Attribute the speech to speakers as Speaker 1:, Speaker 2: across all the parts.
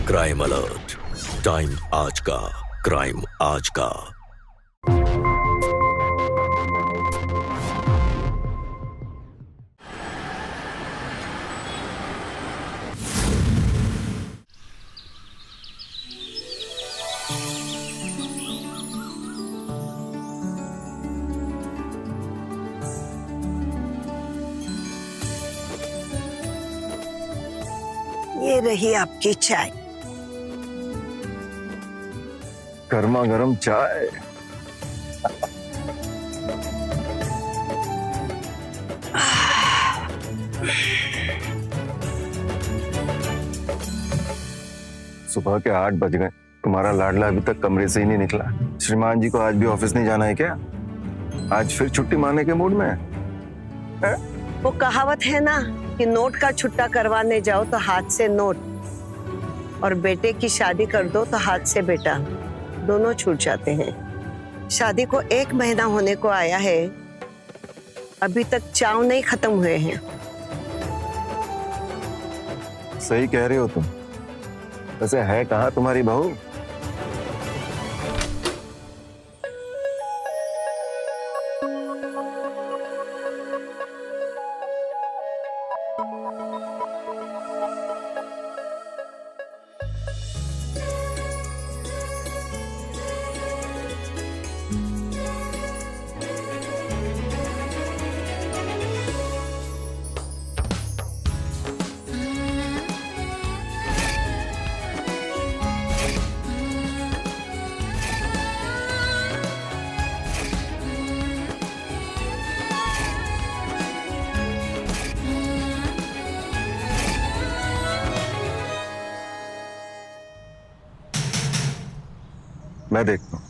Speaker 1: Crime alert, time आज का, crime आज का।
Speaker 2: ये रही आपकी चाय।
Speaker 3: गर्मा गर्म चाय। सुबह के 8 बज गए, तुम्हारा लाडला अभी तक कमरे से ही नहीं निकला। श्रीमान जी को आज भी ऑफिस नहीं जाना है क्या? आज फिर छुट्टी मारने के मूड में है?
Speaker 2: वो कहावत है ना कि नोट का छुट्टा करवाने जाओ तो हाथ से नोट, और बेटे की शादी कर दो तो हाथ से बेटा, दोनों छूट जाते हैं। शादी को 1 महीना होने को आया है, अभी तक चाव नहीं खत्म हुए हैं।
Speaker 3: सही कह रहे हो तुम। वैसे है कहाँ तुम्हारी बहू? मैं देखता हूँ।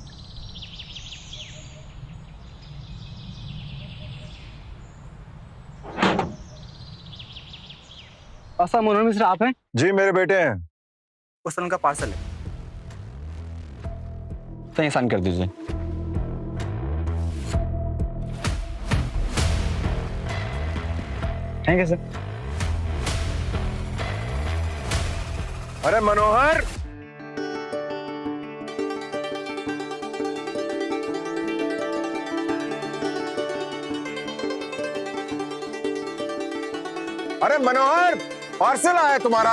Speaker 4: मनोहर मिश्र आप हैं?
Speaker 3: जी मेरे बेटे हैं।
Speaker 4: उस उनका पार्सल है, तो ये साइन कर दीजिए। Thank you sir.
Speaker 3: अरे मनोहर, अरे मनोहर, पार्सल आया तुम्हारा।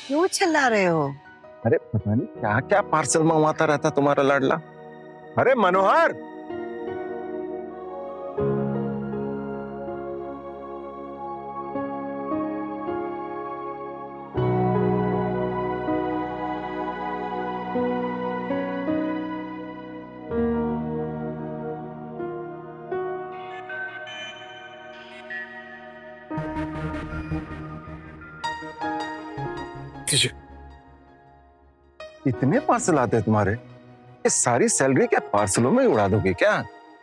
Speaker 2: क्यों चिल्ला रहे हो?
Speaker 3: अरे पता नहीं क्या क्या पार्सल मंगवाता रहता तुम्हारा लाडला। अरे मनोहर, इतने पार्सल आते हैं तुम्हारे? ये सारी सैलरी क्या पार्सलों में ही उड़ा दोगे क्या?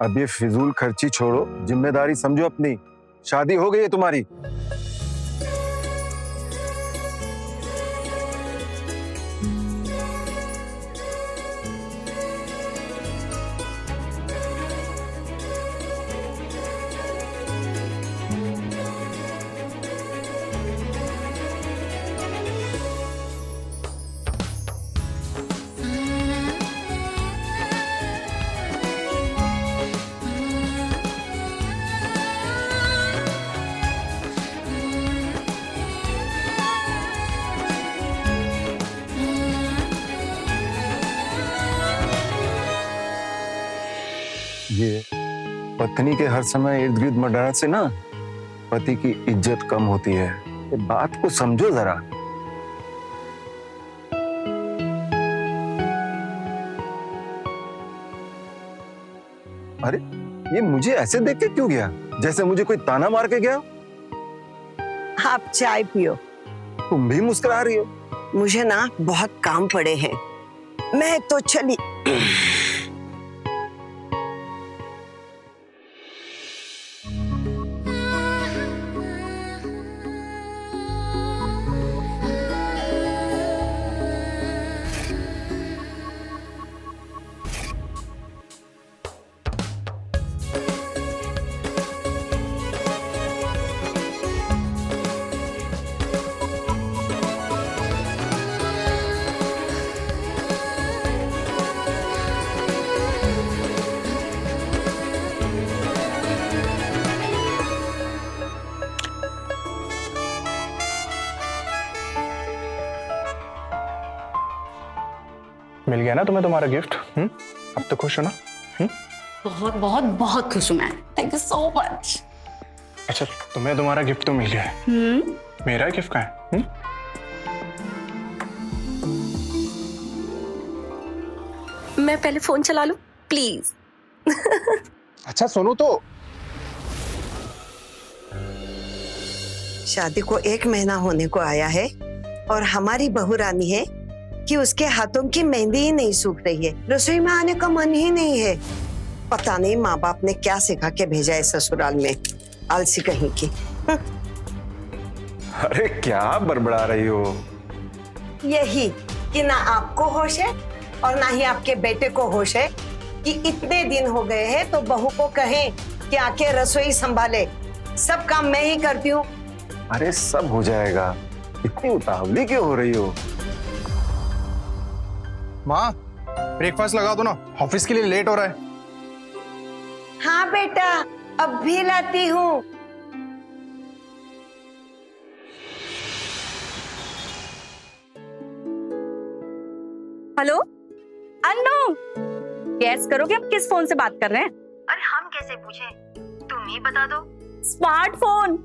Speaker 3: अब ये फिजूल खर्ची छोड़ो, जिम्मेदारी समझो अपनी। शादी हो गई है तुम्हारी। ये पत्नी के हर समय इर्द गिर्द मंडराने से ना पति की इज्जत कम होती है। ये बात को समझो जरा। अरे ये मुझे ऐसे देख के क्यों गया, जैसे मुझे कोई ताना मार के गया?
Speaker 2: आप चाय पियो।
Speaker 3: तुम भी मुस्कुरा रही हो।
Speaker 2: मुझे ना बहुत काम पड़े हैं, मैं तो चली।
Speaker 5: मिल गया ना तुम्हें तुम्हारा गिफ्ट? अब तो खुश हो ना?
Speaker 6: बहुत बहुत बहुत खुश हूँ मैं। Thank you so much.
Speaker 5: अच्छा, तुम्हें तुम्हारा गिफ्ट तो मिल गया है, मेरा गिफ्ट कहाँ है?
Speaker 6: मैं पहले फोन चला लूं प्लीज।
Speaker 5: अच्छा सुनो तो।
Speaker 2: शादी को 1 महीना होने को आया है और हमारी बहू रानी है कि उसके हाथों की मेहंदी ही नहीं सूख रही है, रसोई में आने का मन ही नहीं है। पता नहीं माँ बाप ने क्या सिखा के भेजा है ससुराल में, आलसी कहीं की।
Speaker 3: अरे क्या बड़बड़ा रही हो?
Speaker 2: यही कि ना आपको होश है और ना ही आपके बेटे को होश है कि इतने दिन हो गए हैं तो बहू को कहें कि आके रसोई संभाले, सब काम मैं ही करती हूँ।
Speaker 3: अरे सब हो जाएगा, इतनी उतावली क्यों हो रही हो?
Speaker 5: माँ, ब्रेकफास्ट लगा दो ना, ऑफिस के लिए लेट हो रहा है।
Speaker 2: हाँ बेटा, अब भी लाती हूँ।
Speaker 6: हेलो अन्नू, गैस करो कि आप किस फोन से बात कर रहे हैं?
Speaker 7: अरे हम कैसे पूछे, तुम ही बता दो।
Speaker 6: स्मार्टफोन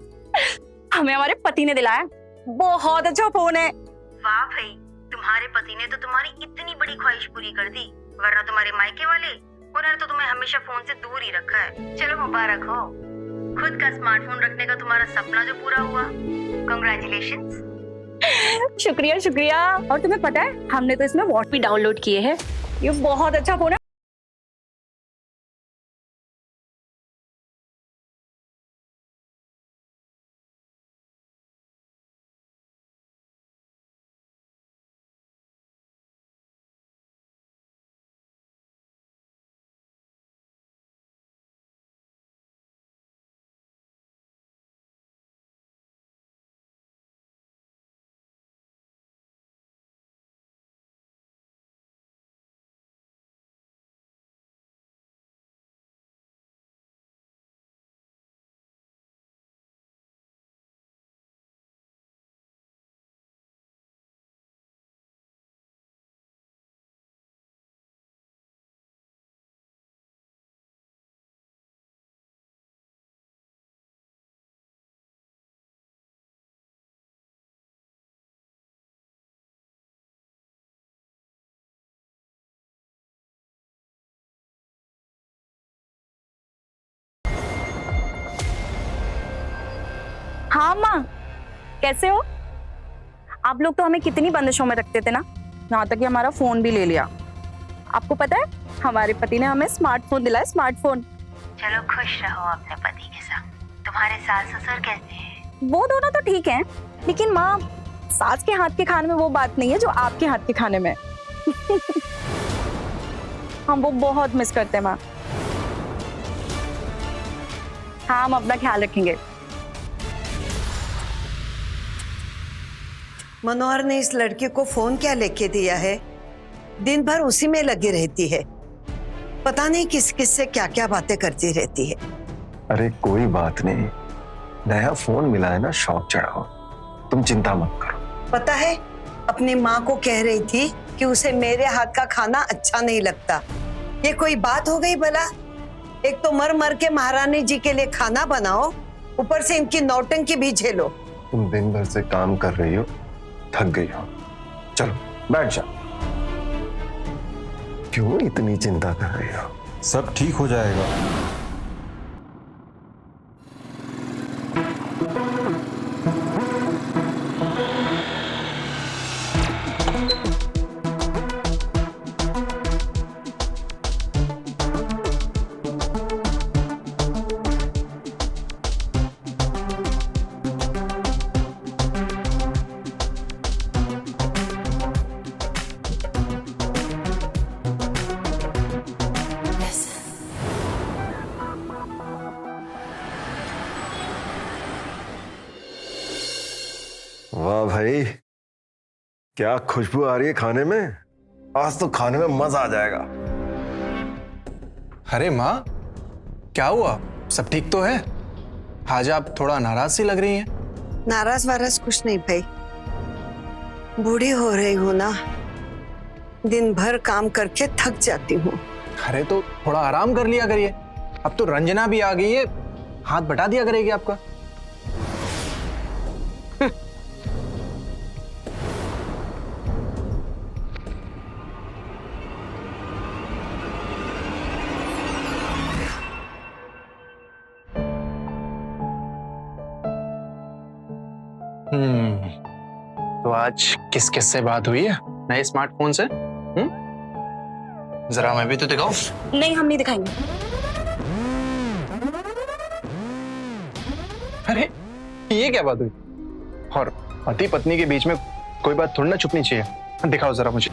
Speaker 6: हमें हमारे पति ने दिलाया, बहुत अच्छा फोन है।
Speaker 7: वाह भाई, तुम्हारे पति ने तो तुम्हारी इतनी बड़ी ख्वाहिश पूरी कर दी, वरना तुम्हारे मायके वाले उन्होंने तो तुम्हें हमेशा फोन से दूर ही रखा है। चलो मुबारक हो, खुद का स्मार्टफोन रखने का तुम्हारा सपना जो पूरा हुआ, कांग्रेचुलेशंस।
Speaker 6: शुक्रिया शुक्रिया। और तुम्हें पता है हमने तो इसमें वॉट भी डाउनलोड किए हैं, ये बहुत अच्छा फोन है। हाँ माँ, कैसे हो? आप लोग तो हमें कितनी बंदिशों में रखते थे ना, यहाँ तक कि हमारा फोन भी ले लिया। आपको पता है हमारे पति ने हमें स्मार्टफोन दिलाया, स्मार्टफोन।
Speaker 7: चलो खुश रहो अपने पति के साथ। तुम्हारे सास ससुर कैसे हैं?
Speaker 6: वो दोनों तो ठीक हैं, लेकिन माँ, सास के हाथ के खाने में वो बात नहीं है जो आपके हाथ के खाने में। हम वो बहुत मिस करते हैं माँ। हाँ, हम अपना ख्याल रखेंगे।
Speaker 2: मनोहर ने इस लड़के को फोन क्या लेके दिया है, दिन भर उसी में लगी रहती है, पता नहीं किस किस से क्या क्या बातें करती रहती है।
Speaker 3: अरे कोई बात नहीं, नया फोन मिला है ना, शौक चढ़ाओ, तुम चिंता मत करो।
Speaker 2: पता है, अपनी माँ को कह रही थी कि उसे मेरे हाथ का खाना अच्छा नहीं लगता। ये कोई बात हो गई भला? एक तो मर मर के महारानी जी के लिए खाना बनाओ, ऊपर से इनकी नौटंकी भी झेलो।
Speaker 3: तुम दिन भर से काम कर रही हो, थक गई हो, चलो बैठ जाओ। क्यों इतनी चिंता कर रही हो?
Speaker 8: सब ठीक हो जाएगा।
Speaker 3: वाह भाई, क्या खुशबू आ रही है खाने में। आज तो खाने में मजा आ जाएगा।
Speaker 5: अरे माँ, क्या हुआ? सब ठीक तो है? आज आप थोड़ा नाराज सी लग रही हैं।
Speaker 2: नाराज वाराज कुछ नहीं भाई, बूढ़ी हो रही हूं ना, दिन भर काम करके थक जाती हूँ।
Speaker 5: अरे तो थोड़ा आराम कर लिया करिए। अब तो रंजना भी आ गई है, हाथ बटा दिया करेगी आपका। तो आज किस किस से बात हुई है नए स्मार्टफोन से? जरा मैं भी तो दिखाऊं।
Speaker 6: नहीं, हम नहीं दिखाएंगे।
Speaker 5: अरे ये क्या बात हुई? और पति पत्नी के बीच में कोई बात थोड़ी ना छुपनी चाहिए। दिखाओ जरा मुझे।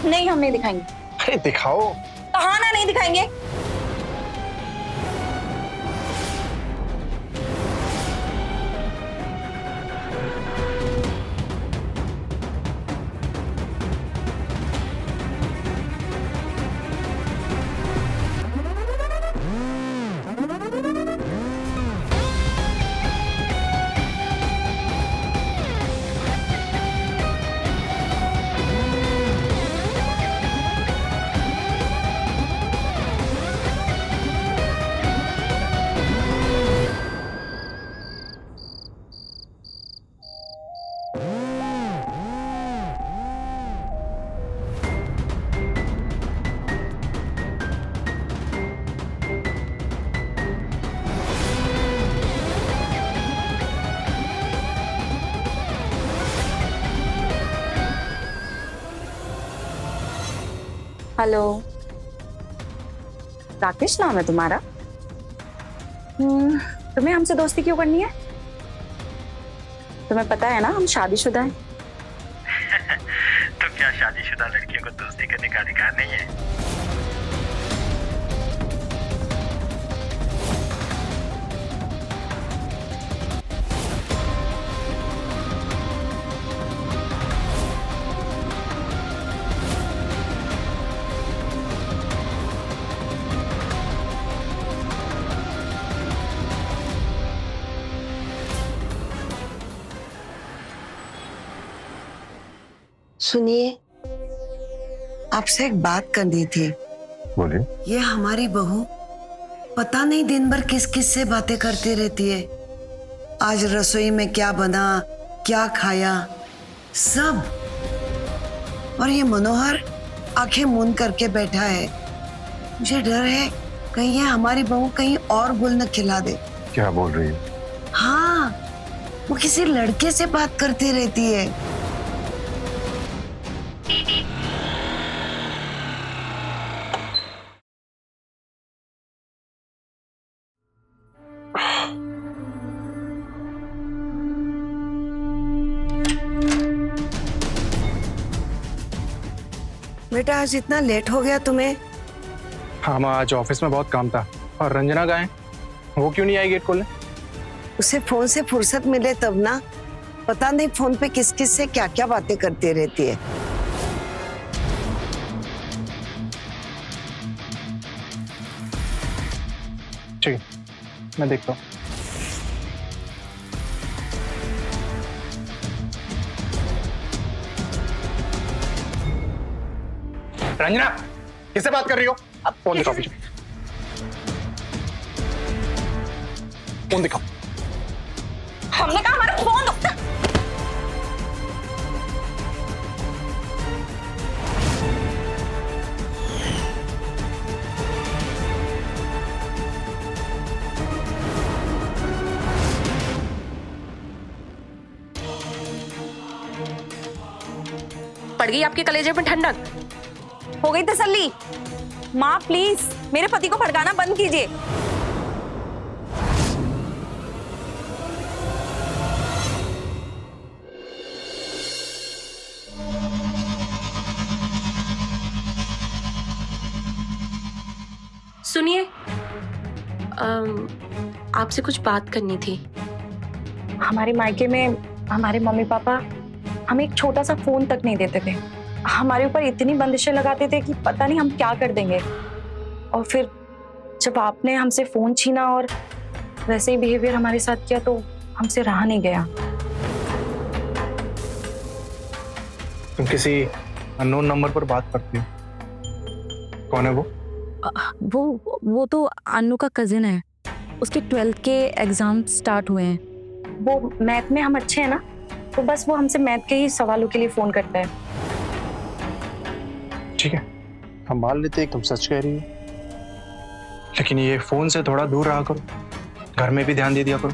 Speaker 6: नहीं, हम नहीं दिखाएंगे।
Speaker 5: अरे दिखाओ।
Speaker 6: कहा ना नहीं दिखाएंगे। हेलो, राकेश नाम है तुम्हारा? तुम्हें हमसे दोस्ती क्यों करनी है? तुम्हें पता है ना हम शादीशुदा हैं।
Speaker 8: तो क्या शादीशुदा लड़कियों को दोस्ती करने का अधिकार नहीं है?
Speaker 2: सुनिए, आपसे एक बात करनी थी।
Speaker 3: बोलिए।
Speaker 2: ये हमारी बहू पता नहीं दिन भर किस किस से बातें करती रहती है। आज रसोई में क्या बना, क्या खाया, सब। और ये मनोहर आंखें मूंद करके बैठा है। मुझे डर है कहीं ये हमारी बहू कहीं और गुल न खिला दे।
Speaker 3: क्या बोल रही है?
Speaker 2: हाँ, वो किसी लड़के से बात करती रहती है। बेटा, आज इतना लेट हो गया तुम्हें?
Speaker 5: हाँ माँ, आज ऑफिस में बहुत काम था। और रंजना कहाँ है? वो क्यों नहीं आई गेट खोलने?
Speaker 2: उसे फोन से फुर्सत मिले तब ना। पता नहीं फोन पे किस किस से क्या क्या बातें करती रहती है।
Speaker 5: ठीक है, मैं देखता हूँ। रंजना, किससे बात कर रही हो? अब फोन दिखाओ मुझे। फोन दिखाओ।
Speaker 6: हमने कहा हमारा फोन दो। पड़ गई आपके कलेजे में ठंडक? हो गई तसल्ली? माँ प्लीज मेरे पति को भड़काना बंद कीजिए।
Speaker 9: सुनिए, आपसे कुछ बात करनी थी।
Speaker 6: हमारे मायके में हमारे मम्मी पापा हमें एक छोटा सा फोन तक नहीं देते थे। हमारे ऊपर इतनी बंदिशें लगाते थे कि पता नहीं हम क्या कर देंगे। और फिर जब आपने हमसे फोन छीना और वैसे ही बिहेवियर हमारे साथ किया तो हमसे रहा नहीं गया।
Speaker 5: तुम किसी अननोन नंबर पर बात करती हो। कौन है वो?
Speaker 6: वो तो अन्नू का कजिन है। उसके 12th के एग्जाम स्टार्ट हुए हैं। वो मैथ में हम अच्छे हैं ना, तो बस वो हमसे मैथ के ही सवालों के लिए फोन करता है।
Speaker 5: ठीक है, हम मान लेते हैं तुम सच कह रही हो, लेकिन ये फोन से थोड़ा दूर रहा करो, घर में भी ध्यान दे दिया करो।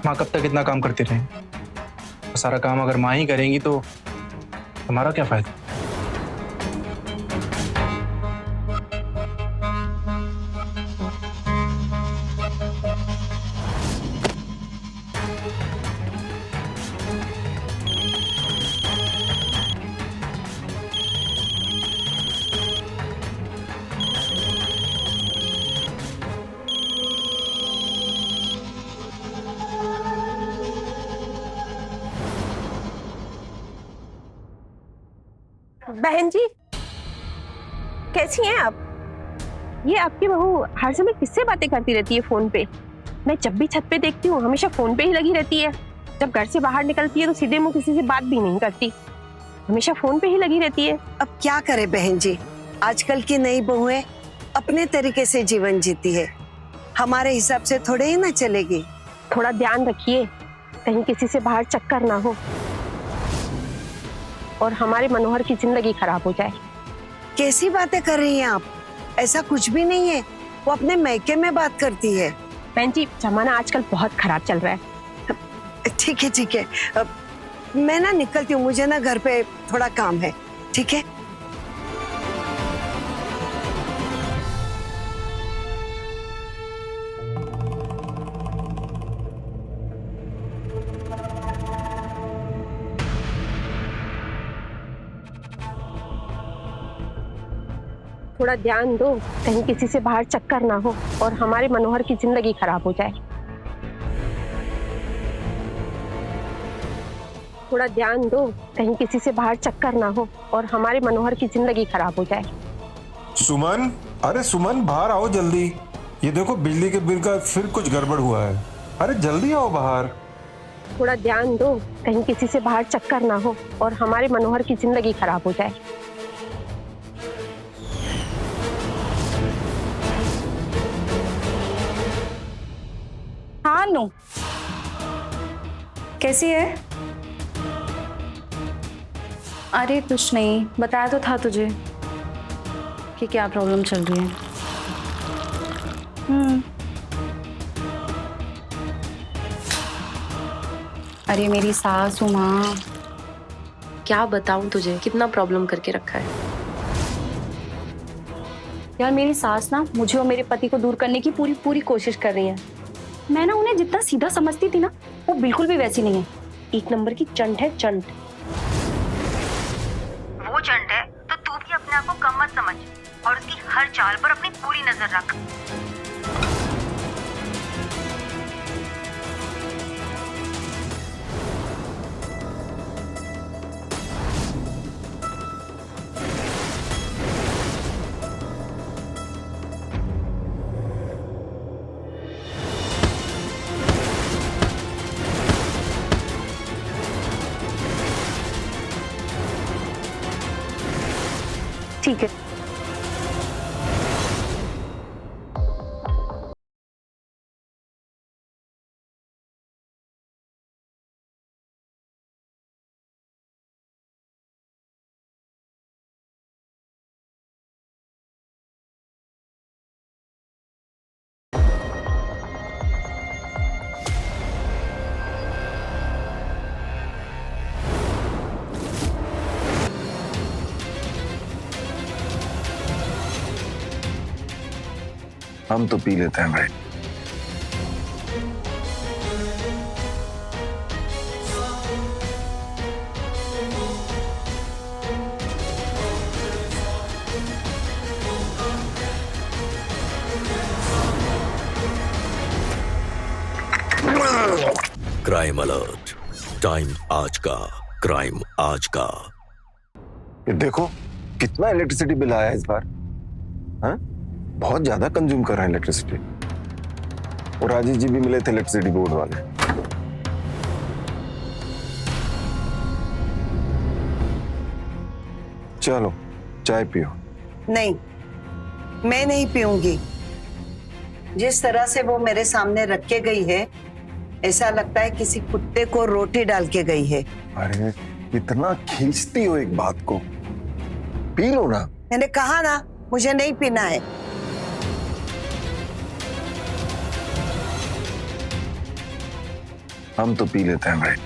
Speaker 5: माँ कब तक इतना काम करती रहेंगी? सारा काम अगर माँ ही करेंगी तो हमारा क्या फायदा?
Speaker 10: बहन जी, कैसी हैं आप? ये आपकी बहू हर समय किससे बातें करती रहती है फोन पे? मैं जब भी छत पे देखती हूँ हमेशा फोन पे ही लगी रहती है। जब घर से बाहर निकलती है तो सीधे मुंह किसी से बात भी नहीं करती, हमेशा फोन पे ही लगी रहती है।
Speaker 2: अब क्या करे बहन जी, आजकल की नई बहुएं अपने तरीके से जीवन जीती है, हमारे हिसाब से थोड़े ही ना चलेगी।
Speaker 10: थोड़ा ध्यान रखिए, कहीं किसी से बाहर चक्कर ना हो और हमारे मनोहर की जिंदगी खराब हो जाए।
Speaker 2: कैसी बातें कर रही हैं आप? ऐसा कुछ भी नहीं है, वो अपने मैके में बात करती है।
Speaker 10: बहन जी, जमाना आजकल बहुत खराब चल रहा है।
Speaker 2: ठीक है ठीक है, अब मैं ना निकलती हूँ, मुझे ना घर पे थोड़ा काम है। ठीक है,
Speaker 10: थोड़ा ध्यान दो, कहीं किसी से बाहर चक्कर ना हो और हमारे मनोहर की जिंदगी खराब हो जाए। थोड़ा ध्यान दो, कहीं किसी से बाहर चक्कर ना हो और हमारे मनोहर की जिंदगी खराब हो जाए।
Speaker 11: सुमन, अरे सुमन बाहर आओ जल्दी। ये देखो बिजली के बिल का फिर कुछ गड़बड़ हुआ है। अरे जल्दी आओ बाहर।
Speaker 10: थोड़ा ध्यान दो, कहीं किसी से बाहर चक्कर ना हो और हमारे मनोहर की जिंदगी खराब हो जाए।
Speaker 6: हाँ नो, कैसी है? अरे कुछ नहीं, बताया तो था तुझे कि क्या प्रॉब्लम चल रही है। अरे मेरी सासू माँ,
Speaker 9: क्या बताऊं तुझे, कितना प्रॉब्लम करके रखा है।
Speaker 6: यार मेरी सास ना मुझे और मेरे पति को दूर करने की पूरी पूरी कोशिश कर रही है। मैं ना उन्हें जितना सीधा समझती थी ना, वो बिल्कुल भी वैसी नहीं है। एक नंबर की चंट है, चंट।
Speaker 7: वो चंट है तो तू भी अपने आप को कम मत समझ और उसकी हर चाल पर अपनी पूरी नजर रख।
Speaker 10: ठीक है।
Speaker 3: हम तो पी लेते हैं भाई।
Speaker 1: क्राइम अलर्ट, टाइम आज का, क्राइम आज का।
Speaker 3: ये देखो कितना इलेक्ट्रिसिटी बिल आया इस बार। हाँ, बहुत ज्यादा कंज्यूम कर रहे हैं इलेक्ट्रिसिटी। और राजीव जी भी मिले थे इलेक्ट्रिसिटी बोर्ड वाले। चलो चाय पियो।
Speaker 2: नहीं, मैं नहीं पीऊंगी। जिस तरह से वो मेरे सामने रख के गई है, ऐसा लगता है किसी कुत्ते को रोटी डाल के गई है।
Speaker 3: अरे इतना खींचती हो एक बात को, पी लो ना।
Speaker 2: मैंने कहा ना, मुझे नहीं पीना है।
Speaker 3: हम तो पी लेते हैं भाई।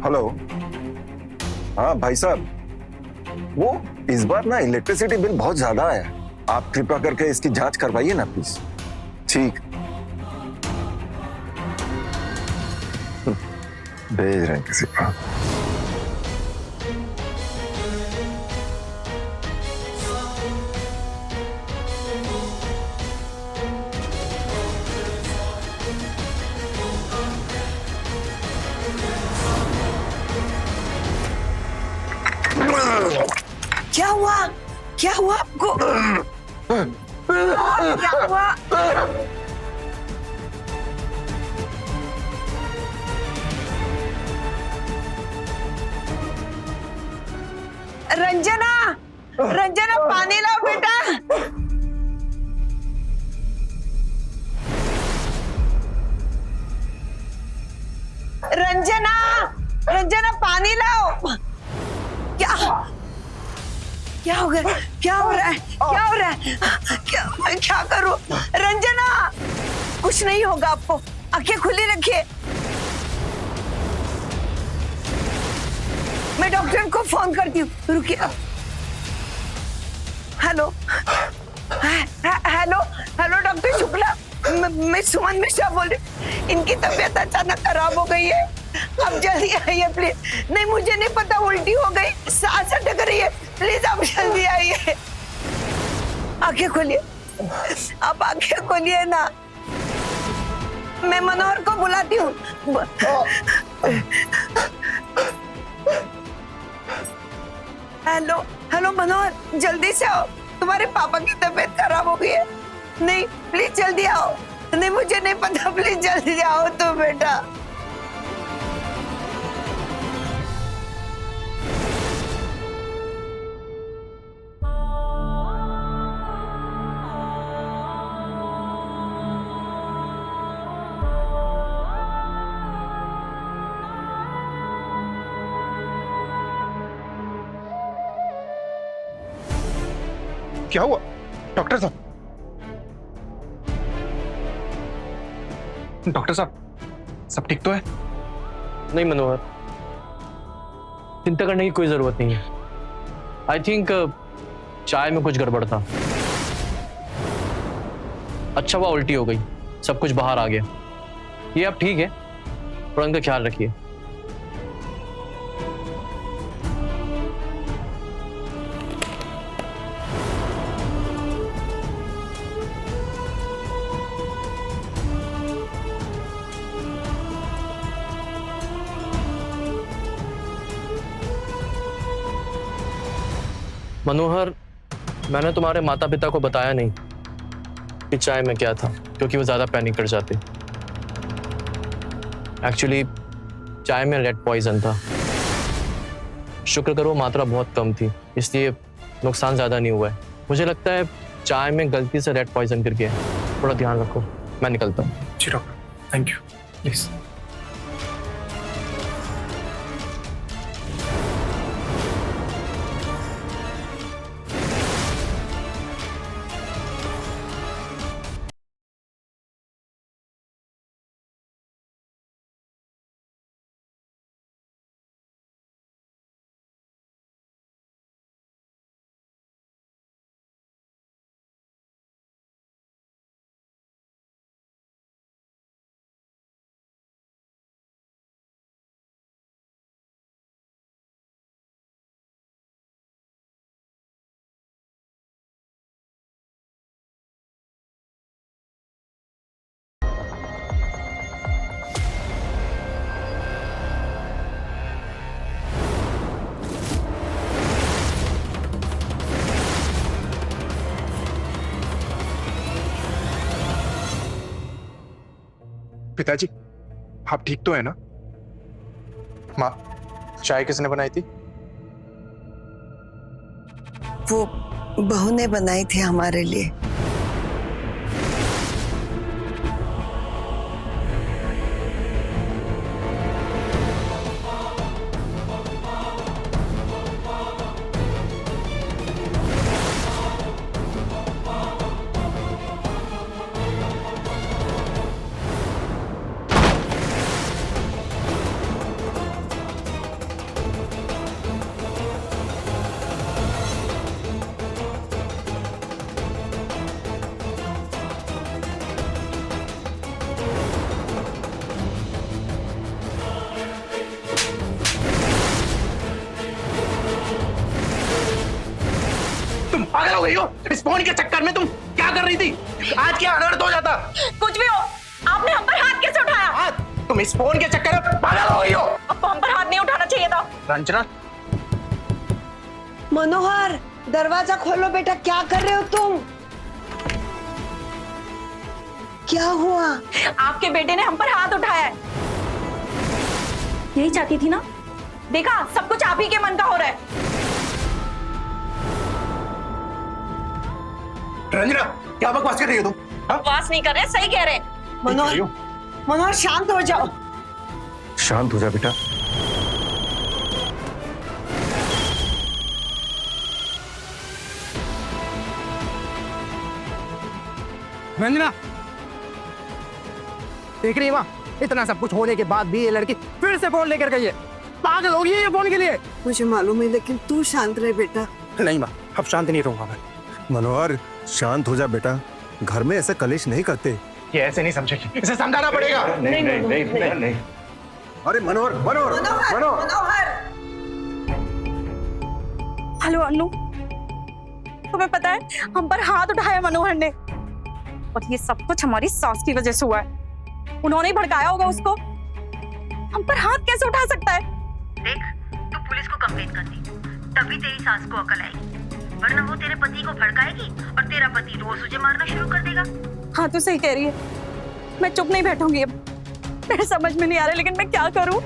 Speaker 3: हेलो, हाँ भाई साहब, वो इस बार ना इलेक्ट्रिसिटी बिल बहुत ज्यादा आया है, आप कृपया करके इसकी जांच करवाइए ना प्लीज। ठीक, भेज रहे हैं किसी को।
Speaker 2: क्या हुआ? क्या हुआ आपको? क्या हुआ? रंजना, रंजना पानी लाओ बेटा। रंजना, रंजना पानी लाओ। क्या हो गया? क्या हो रहा है? क्या हो रहा है? मैं क्या करूं? रंजना, कुछ नहीं होगा आपको, आंखें खुली रखिए। मैं डॉक्टर को फोन करती हूँ, रुकिए। Hello, hello, hello doctor Shukla, मैं सुमन मिश्रा बोल रही। इनकी तबीयत अचानक खराब हो गई है, आप जल्दी आइए प्लीज। नहीं, मुझे नहीं पता, उल्टी हो गई, सांस अटक रही है, प्लीज आप जल्दी आइए। आंखें खोलिए, आप आंखें खोलिए ना। मैं मनोहर को बुलाती हूँ। हेलो, हेलो मनोहर, जल्दी से आओ, तुम्हारे पापा की तबीयत खराब हो गई है। नहीं प्लीज जल्दी आओ। नहीं मुझे नहीं पता, प्लीज जल्दी आओ तो बेटा।
Speaker 5: क्या हुआ डॉक्टर साहब? डॉक्टर साहब, सब ठीक तो है?
Speaker 12: नहीं मनोहर, चिंता करने की कोई जरूरत नहीं है। आई थिंक चाय में कुछ गड़बड़ था। अच्छा हुआ उल्टी हो गई, सब कुछ बाहर आ गया। ये अब ठीक है, थोड़ा इनका ख्याल रखिए। मनोहर, मैंने तुम्हारे माता पिता को बताया नहीं कि चाय में क्या था, क्योंकि वो ज्यादा पैनिक कर जाते। एक्चुअली चाय में रेड पॉइजन था। शुक्र करो मात्रा बहुत कम थी, इसलिए नुकसान ज्यादा नहीं हुआ है। मुझे लगता है चाय में गलती से रेड पॉइजन गिर गया। थोड़ा ध्यान रखो, मैं निकलता हूँ।
Speaker 5: जी डॉक्टर, थैंक यू, प्लीज। पिताजी, आप ठीक तो है ना? माँ, चाय किसने बनाई थी?
Speaker 2: वो बहू ने बनाई थी हमारे लिए।
Speaker 5: पागल हो गई हो? इस फोन के चक्कर में तुम क्या कर रही थी? आज क्या अनर्थ हो जाता?
Speaker 6: कुछ भी हो, आपने हम पर हाथ कैसे उठाया?
Speaker 5: हाथ? तुम इस फोन के चक्कर में पागल हो गई हो?
Speaker 6: अब हम पर हाथ नहीं उठाना चाहिए था।
Speaker 5: रंजना,
Speaker 2: मनोहर, दरवाजा खोलो बेटा, क्या कर रहे हो तुम? क्या हुआ?
Speaker 6: आपके बेटे ने हम पर हाथ उठाया है। यही चाहती थी ना? देखा, सब कुछ आप ही के मन का हो रहा है।
Speaker 5: रंजना, क्या बकवास कर रही हो तुम?
Speaker 6: बकवास नहीं कर रहे, सही कह रहे।
Speaker 2: मनोहर, मनोहर शांत हो जाओ।
Speaker 3: शांत हो जा बेटा।
Speaker 4: रंजना, देख रही है माँ, इतना सब कुछ होने के बाद भी ये लड़की फिर से फोन लेकर गई है। पागल हो गई है ये फोन के लिए।
Speaker 2: मुझे मालूम है, लेकिन तू शांत रहे बेटा।
Speaker 4: नहीं माँ, अब शांत नहीं रहूंगा मैं।
Speaker 11: मनोहर, शांत हो जा बेटा, घर में ऐसे कलेश नहीं करते।
Speaker 5: ये ऐसे नहीं समझेगी, इसे समझाना पड़ेगा।
Speaker 3: नहीं।
Speaker 11: अरे मनोहर, मनोहर, मनोहर,
Speaker 6: हेलो अनु, तुम्हें पता है हम पर हाथ उठाया मनोहर ने, और ये सब कुछ हमारी सास की वजह से हुआ है। उन्होंने ही भड़काया होगा उसको। हम पर हाथ कैसे उठा सकता है?
Speaker 7: देख, तू पुलिस को कंप्लेन कर दी, तभी तेरी सास को अकल आएगी, वरना वो तेरे पति को भड़काएगी और तेरा पति रोज तुझे मारना शुरू कर देगा।
Speaker 6: हाँ, तू सही कह रही है, मैं चुप नहीं बैठूंगी अब। मेरे समझ में नहीं आ रहा, लेकिन मैं क्या करूं?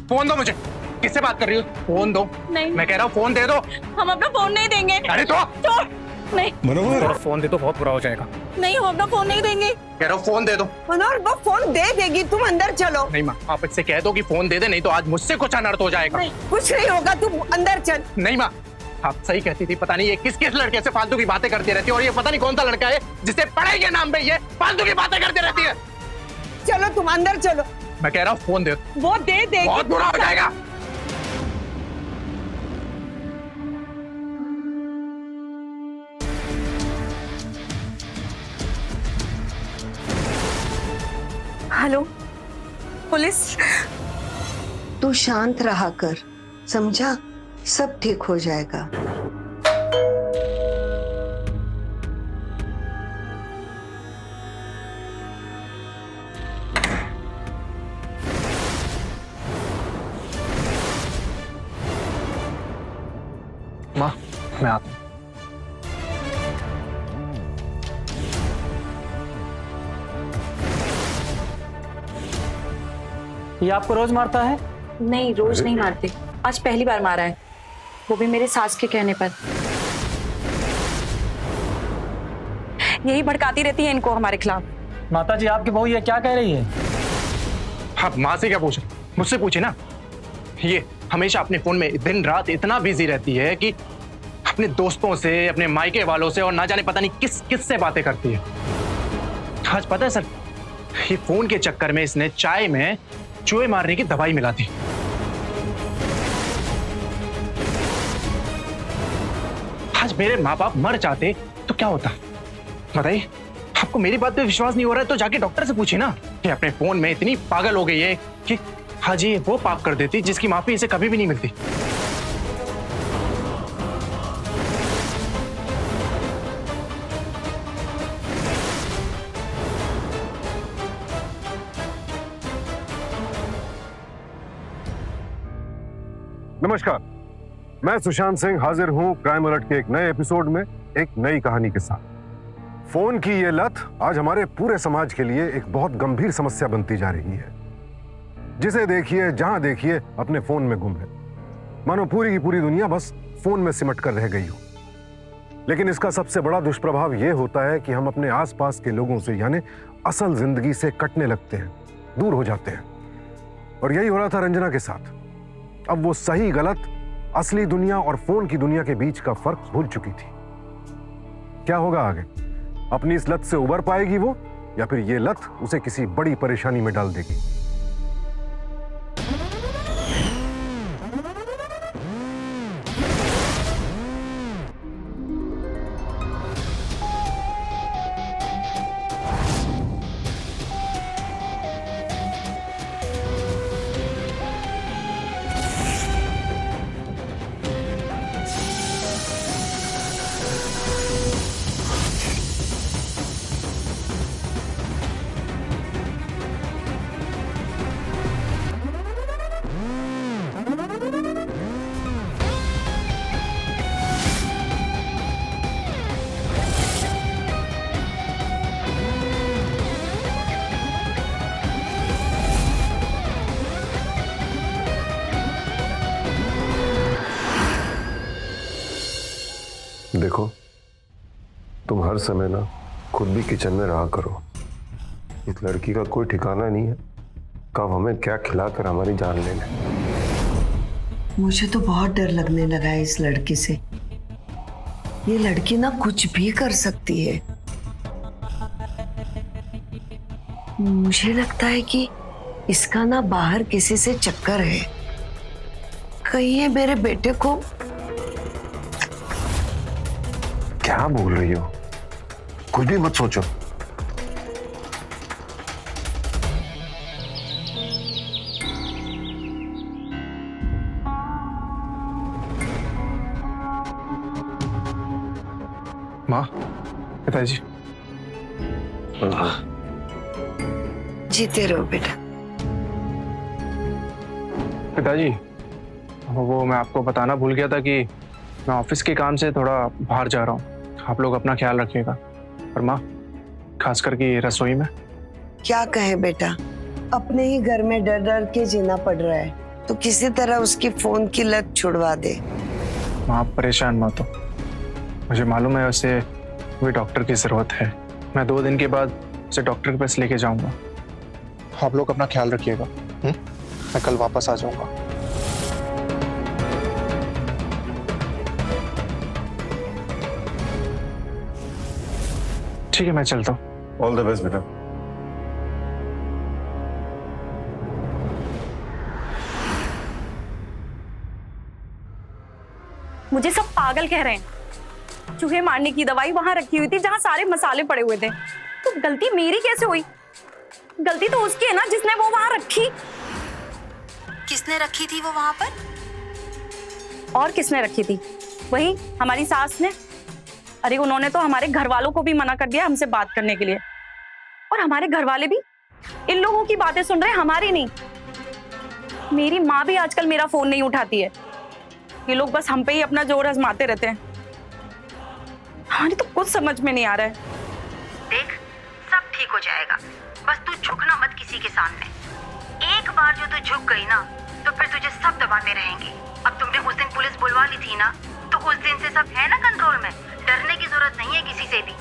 Speaker 5: फोन दो मुझे। किससे बात कर रही हो? फोन दो।
Speaker 6: नहीं,
Speaker 5: मैं कह रहा हूँ फोन दे दो।
Speaker 6: हम अपना फोन नहीं देंगे।
Speaker 5: अरे तो
Speaker 6: छोड़। नहीं
Speaker 11: मनोहर,
Speaker 4: फोन दे तो बहुत बुरा हो जाएगा।
Speaker 6: नहीं, हम अपना फोन नहीं देंगे।
Speaker 5: कह रहा हूँ फोन दे दो।
Speaker 2: मनोहर, वो फोन दे देगी, तुम अंदर चलो।
Speaker 5: नहीं माँ, आप इससे कह दो कि फोन दे दे, नहीं तो आज मुझसे कुछ अनर्थ हो जाएगा।
Speaker 2: कुछ नहीं होगा, तुम अंदर चल।
Speaker 5: नहीं माँ, आप सही कहती थी, पता नहीं ये किस किस लड़के से फालतू की बातें करती रहती है, और ये पता नहीं कौन सा लड़का है जिसे पढ़ाई के नाम पे ये फालतू की बातें करती रहती है।
Speaker 2: चलो तुम अंदर चलो।
Speaker 5: मैं कह रहा हूँ फोन दे।
Speaker 2: वो दे देगी।
Speaker 5: बहुत बुरा हो जाएगा।
Speaker 6: Hello police.
Speaker 2: तू शांत रहा कर, समझा? सब ठीक हो जाएगा।
Speaker 5: माँ, मैं आता हूँ।
Speaker 4: ये आपको रोज मारता है?
Speaker 6: नहीं, रोज नहीं मारते, आज पहली बार मारा है, वो भी मेरे सास के कहने पर। यही भड़काती रहती है इनको हमारे खिलाफ।
Speaker 4: माता जी, आपकी बहू ये क्या कह रही है?
Speaker 5: आप माँ से क्या पूछे? मुझसे पूछे ना। ये हमेशा अपने फोन में दिन रात इतना बिजी रहती है कि अपने दोस्तों से, अपने मायके वालों से, और ना जाने पता नहीं किस किस से बातें करती है। आज पता है सर, ये फोन के चक्कर में इसने चाय में चूहे मारने की दवाई मिला दी। आज मेरे माँ बाप मर जाते तो क्या होता बताइए? आपको मेरी बात पे विश्वास नहीं हो रहा है तो जाके डॉक्टर से पूछिए ना। ये अपने फोन में इतनी पागल हो गई है कि हाँ जी, वो पाप कर देती जिसकी माफी इसे कभी भी नहीं मिलती।
Speaker 11: नमस्कार, मैं सुशांत सिंह हाजिर हूं क्राइम अलर्ट के एक नए एपिसोड में एक नई कहानी के साथ।
Speaker 13: फोन की ये लत आज हमारे पूरे समाज के लिए एक बहुत गंभीर समस्या बनती जा रही है। जिसे देखिए, जहां देखिए, अपने फोन में गुम है, मानो पूरी की पूरी दुनिया बस फोन में सिमट कर रह गई हो। लेकिन इसका सबसे बड़ा दुष्प्रभाव यह होता है कि हम अपने आसपास के लोगों से यानी असल जिंदगी से कटने लगते हैं, दूर हो जाते हैं। और यही हो रहा था रंजना के साथ। अब वो सही गलत, असली दुनिया और फोन की दुनिया के बीच का फर्क भूल चुकी थी। क्या होगा आगे? अपनी इस लत से उबर पाएगी वो, या फिर ये लत उसे किसी बड़ी परेशानी में डाल देगी?
Speaker 3: देखो, तुम हर समय ना खुद भी किचन में रहा करो। इस लड़की का कोई ठिकाना नहीं है, कब हमें क्या खिलाकर हमारी जान ले ले।
Speaker 2: मुझे तो बहुत डर लगने लगा है इस लड़की से। ये लड़की ना कुछ भी कर सकती है। मुझे लगता है कि इसका ना बाहर किसी से चक्कर है। कहीं ये मेरे बेटे को।
Speaker 3: क्या बोल रही हो? कुछ भी मत सोचो।
Speaker 5: माँ, पिताजी।
Speaker 2: जीते रहो बेटा।
Speaker 5: पिताजी, वो मैं आपको बताना भूल गया था कि मैं ऑफिस के काम से थोड़ा बाहर जा रहा हूँ। आप लोग अपना ख्याल रखिएगा। और माँ, खास करके रसोई में।
Speaker 2: क्या कहे बेटा, अपने ही घर में डर डर के जीना पड़ रहा है, तो किसी तरह उसकी फोन की लत छुड़वा दे।
Speaker 5: माँ, आप परेशान मत हो। मुझे मालूम है उसे भी डॉक्टर की जरूरत है। मैं 2 दिन के बाद उसे डॉक्टर के पास लेके जाऊंगा। आप लोग अपना ख्याल रखिएगा। मैं कल वापस आ जाऊंगा। ठीक है, मैं चलता हूँ।
Speaker 3: ऑल द बेस्ट बेटा।
Speaker 6: मुझे सब पागल कह रहे हैं। चूहे मारने की दवाई वहां रखी हुई थी जहां सारे मसाले पड़े हुए थे। तो गलती मेरी कैसे हुई? गलती तो उसकी है ना जिसने वो वहां रखी।
Speaker 7: किसने रखी थी वो वहां पर?
Speaker 6: और किसने रखी थी? वही हमारी सास ने। अरे उन्होंने तो हमारे घर वालों को भी मना कर दिया हमसे बात करने के लिए। और हमारे घर वाले भी इन लोगों की बातें सुन रहे, हमारी नहीं। मेरी माँ भी आजकल मेरा फोन नहीं उठाती है। ये लोग बस हम पे ही अपना जोर आजमाते रहते हैं। हमारी तो कुछ समझ में नहीं आ रहा है।
Speaker 7: देख, सब ठीक हो जाएगा, बस तू झुकना मत किसी के सामने। एक बार जो तू झुक गई ना, तो फिर तुझे सब दबाते रहेंगे। अब तुमने उस दिन पुलिस बुलवा ली थी ना, तो उस दिन से सब है ना कंट्रोल में। डरने की जरूरत नहीं है किसी से भी।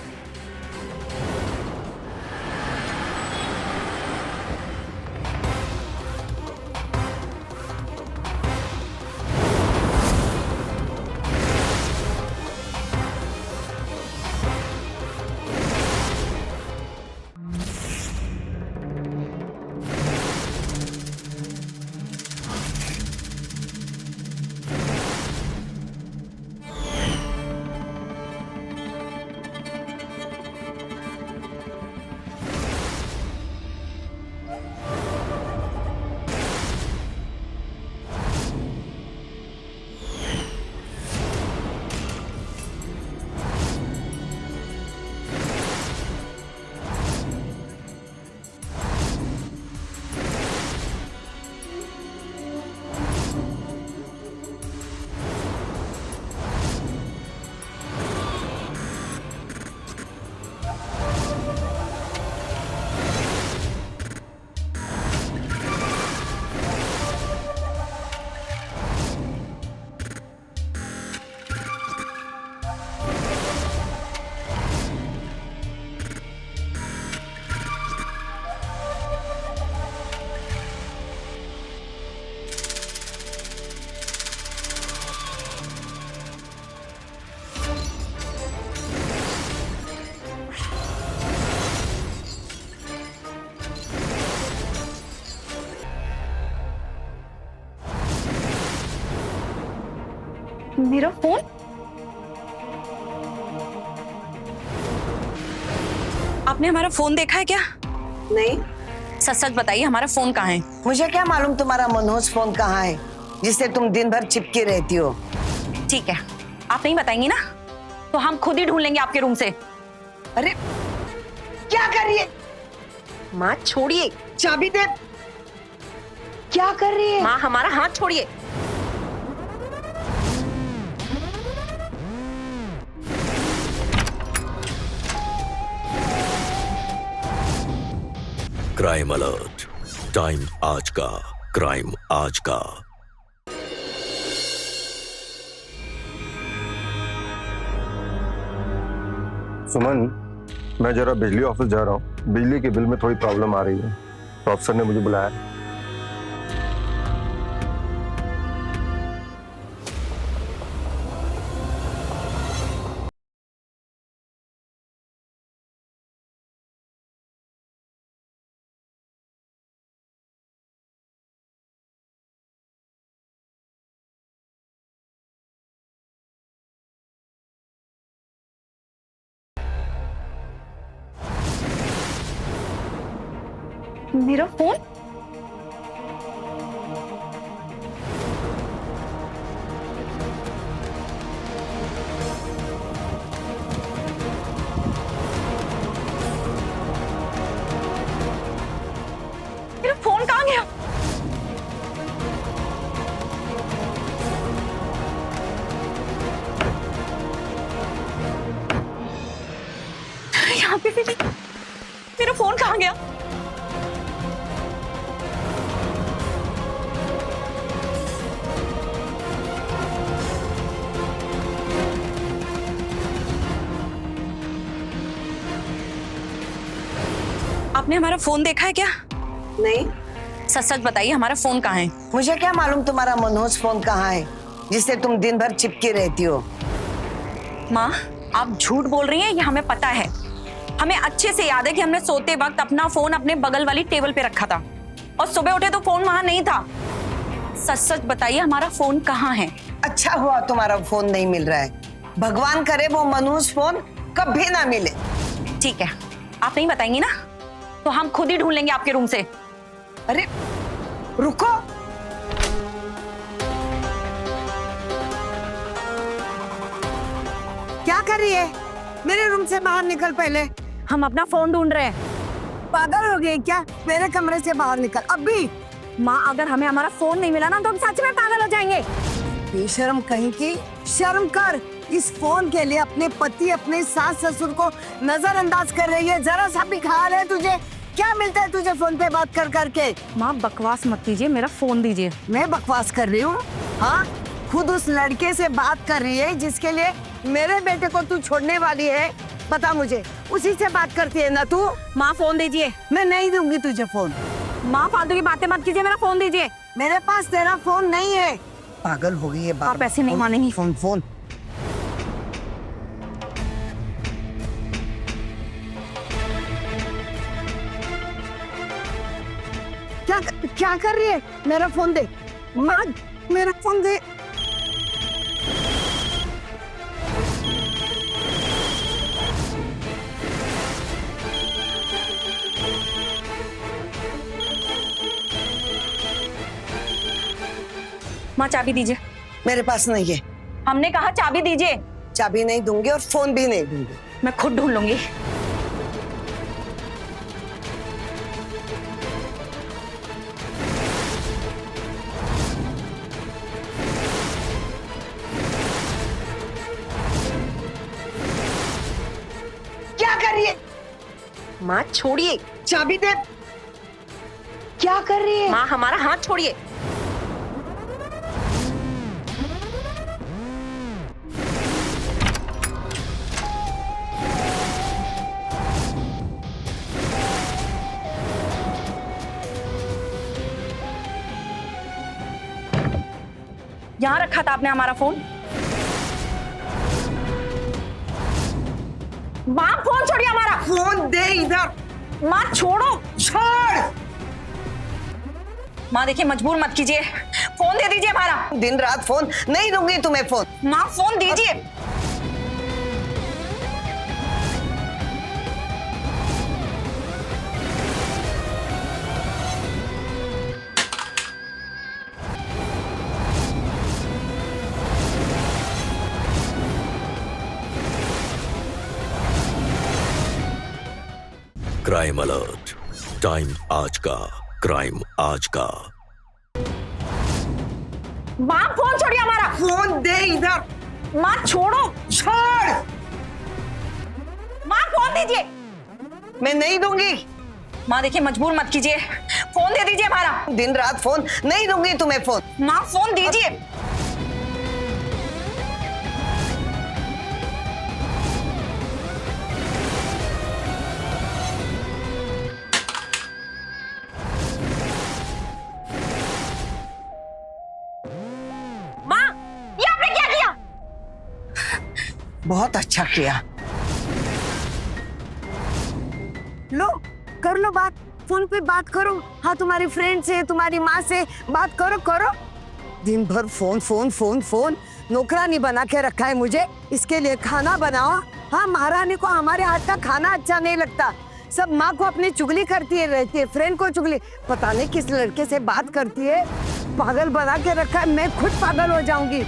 Speaker 6: मेरा फोन? आपने हमारा फोन देखा है क्या?
Speaker 2: नहीं।
Speaker 6: सच सच बताइए, हमारा फोन कहाँ है?
Speaker 2: मुझे क्या मालूम तुम्हारा मनोज फोन कहाँ है जिससे तुम दिन भर चिपकी रहती हो।
Speaker 6: ठीक है, आप नहीं बताएंगी ना तो हम खुद ही ढूंढ लेंगे आपके रूम से।
Speaker 2: अरे क्या कर रही है?
Speaker 10: माँ छोड़िए,
Speaker 2: चाबी दे। क्या कर रही है?
Speaker 10: माँ हमारा हाथ छोड़िए।
Speaker 1: क्राइम अलर्ट, टाइम आज का, क्राइम आज का।
Speaker 3: सुमन, मैं जरा बिजली ऑफिस जा रहा हूँ। बिजली के बिल में थोड़ी प्रॉब्लम आ रही है, तो अफसर ने मुझे बुलाया।
Speaker 6: मेरा फोन? मेरा फोन कहाँ गया? यहाँ पे भी नहीं। मेरा फोन कहाँ गया? आपने हमारा फोन देखा है क्या?
Speaker 2: नहीं।
Speaker 6: सच सच बताइए, हमारा फोन कहाँ है?
Speaker 2: मुझे क्या मालूम तुम्हारा मनोज फोन कहाँ है जिससे तुम दिन भर चिपकी रहती हो।
Speaker 6: माँ, आप झूठ बोल रही हैं, ये हमें पता है। हमें अच्छे से याद है कि हमने सोते वक्त अपना फोन अपने बगल वाली टेबल पे रखा था और सुबह उठे तो फोन वहां नहीं था। सच सच बताइए, हमारा फोन कहाँ है?
Speaker 2: अच्छा हुआ तुम्हारा फोन नहीं मिल रहा है। भगवान करे वो मनोज फोन कभी ना मिले।
Speaker 6: ठीक है, आप नहीं बताएंगी ना तो हम खुद ही ढूंढ लेंगे आपके रूम से।
Speaker 2: अरे रुको, क्या कर रही है? मेरे रूम से बाहर निकल पहले।
Speaker 6: हम अपना फोन ढूंढ रहे हैं।
Speaker 2: पागल हो गई क्या? मेरे कमरे से बाहर निकल अभी।
Speaker 6: माँ, अगर हमें हमारा फोन नहीं मिला ना तो हम सच में पागल हो जाएंगे।
Speaker 2: बेशर्म कहीं की, शर्म कर। इस फोन के लिए अपने पति, अपने सास ससुर को नजरअंदाज कर रही है। जरा सा भी ख्याल है तुझे? क्या मिलता है तुझे फोन पे बात कर करके?
Speaker 6: माँ बकवास मत कीजिए, मेरा फोन दीजिए।
Speaker 2: मैं बकवास कर रही हूँ? हाँ, खुद उस लड़के से बात कर रही है जिसके लिए मेरे बेटे को तू छोड़ने वाली है। बता मुझे, उसी से बात करती है ना तू?
Speaker 6: माँ फोन दीजिए।
Speaker 2: मैं नहीं दूंगी तुझे फोन।
Speaker 6: माँ फालतू की बातें मत कीजिए, मेरा फोन दीजिए।
Speaker 2: मेरे पास तेरा फोन नहीं है। पागल हो गई है।
Speaker 6: आप ऐसे नहीं मानेंगी।
Speaker 2: फोन फोन क्या कर रही है? मेरा फोन दे माँ, मेरा फोन दे।
Speaker 6: माँ चाबी दीजिए।
Speaker 2: मेरे पास नहीं है।
Speaker 6: हमने कहा चाबी दीजिए।
Speaker 2: चाबी नहीं दूंगी और फोन भी नहीं दूंगी।
Speaker 6: मैं खुद ढूंढ लूंगी।
Speaker 2: क्या कर रही है?
Speaker 10: माँ छोड़िए।
Speaker 2: चाबी दे। क्या कर रही है?
Speaker 10: माँ हमारा हाथ छोड़िए।
Speaker 6: यहाँ रखा था आपने हमारा फोन। माँ फोन छोड़िए हमारा।
Speaker 2: फोन दे इधर।
Speaker 6: माँ छोड़ो।
Speaker 2: छोड़।
Speaker 6: माँ देखिए, मजबूर मत कीजिए, फोन दे दीजिए हमारा।
Speaker 2: दिन रात फोन नहीं दूंगी तुम्हें फोन।
Speaker 6: माँ फोन दीजिए।
Speaker 1: क्राइम अलर्ट, टाइम आज का, क्राइम आज का।
Speaker 6: माँ फोन छोड़िए हमारा।
Speaker 2: फोन दे इधर।
Speaker 6: माँ छोड़ो।
Speaker 2: छोड़।
Speaker 6: माँ फोन दीजिए।
Speaker 2: मैं नहीं दूंगी।
Speaker 6: माँ देखिए, मजबूर मत कीजिए, फोन दे दीजिए हमारा।
Speaker 2: दिन रात फोन नहीं दूंगी तुम्हें फोन।
Speaker 6: माँ फोन दीजिए। माँ, ये आपने क्या किया?
Speaker 2: बहुत अच्छा किया। लो कर लो बात, फोन पे बात करो। हाँ, तुम्हारी फ्रेंड से, तुम्हारी माँ से बात करो करो। दिन भर फोन फोन फोन फोन। नौकरानी बना के रखा है मुझे, इसके लिए खाना बनाओ। हाँ, महारानी को हमारे हाथ का खाना अच्छा नहीं लगता। सब माँ को अपनी चुगली करती रहती है, फ्रेंड को चुगली। पता नहीं किस लड़के से बात करती है, पागल बना के रखा है। मैं खुद पागल हो जाऊंगी।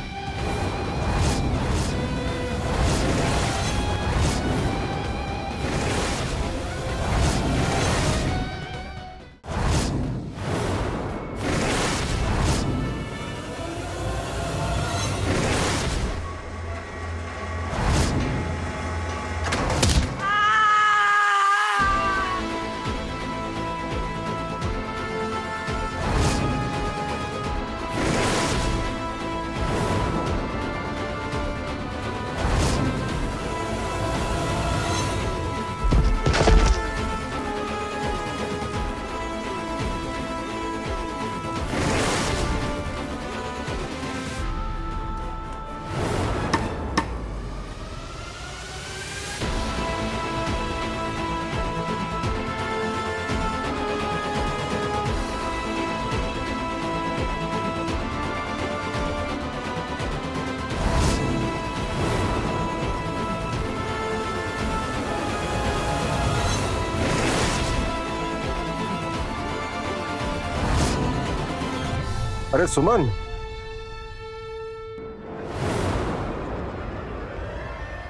Speaker 13: अरे सुमन,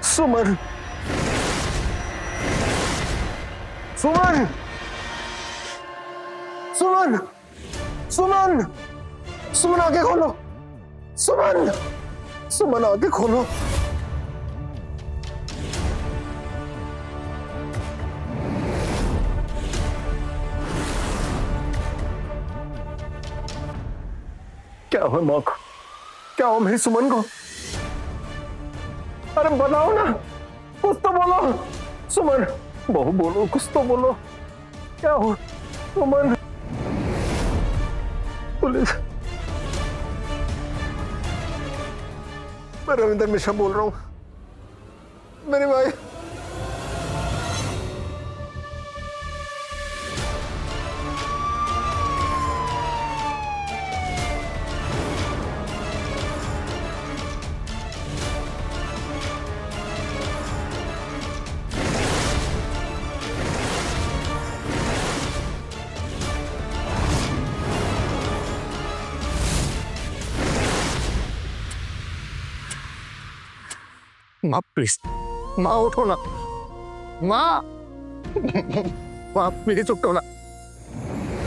Speaker 13: सुमन, सुमन, सुमन, सुमन, सुमन आंखें खोलो। सुमन, सुमन आंखें खोलो। क्या हो माँ को? क्या हो मेरी सुमन को? अरे बताओ ना, कुछ तो बोलो। सुमन, बहू बोलो, कुछ तो बोलो। क्या हो सुमन? पुलिस। मैं रविंदर मिश्रा बोल रहा हूँ। मेरे भाई
Speaker 4: माँ प्लीज, माँ उठो ना। माँ, माँ प्लीज उठो ना।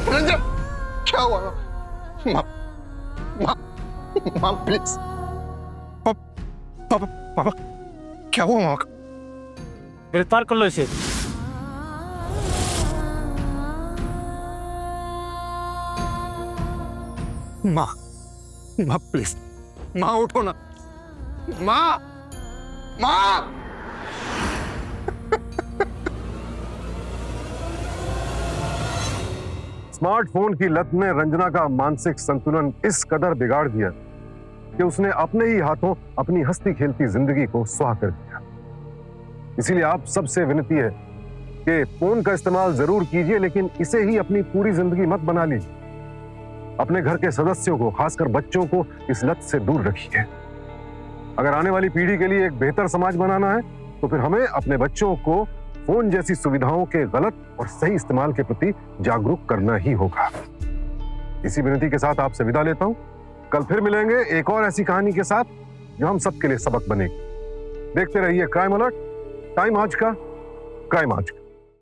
Speaker 4: रंजन, क्या हुआ? माँ, माँ, माँ प्लीज। पापा, पापा, क्या हुआ माँ?
Speaker 14: गिरफ्तार कर लो इसे।
Speaker 4: माँ, माँ प्लीज, माँ उठो ना। माँ, माँ।
Speaker 13: स्मार्टफोन की लत ने रंजना का मानसिक संतुलन इस कदर बिगाड़ दिया कि उसने अपने ही हाथों अपनी हंसती खेलती जिंदगी को स्वाह कर दिया। इसीलिए आप सबसे विनती है कि फोन का इस्तेमाल जरूर कीजिए, लेकिन इसे ही अपनी पूरी जिंदगी मत बना लीजिए। अपने घर के सदस्यों को, खासकर बच्चों को इस लत से दूर रखिए। अगर आने वाली पीढ़ी के लिए एक बेहतर समाज बनाना है तो फिर हमें अपने बच्चों को फोन जैसी सुविधाओं के गलत और सही इस्तेमाल के प्रति जागरूक करना ही होगा। इसी विनती के साथ आपसे विदा लेता हूं। कल फिर मिलेंगे एक और ऐसी कहानी के साथ जो हम सबके लिए सबक बनेगी। देखते रहिए क्राइम अलर्ट, टाइम आज का, क्राइम आज का।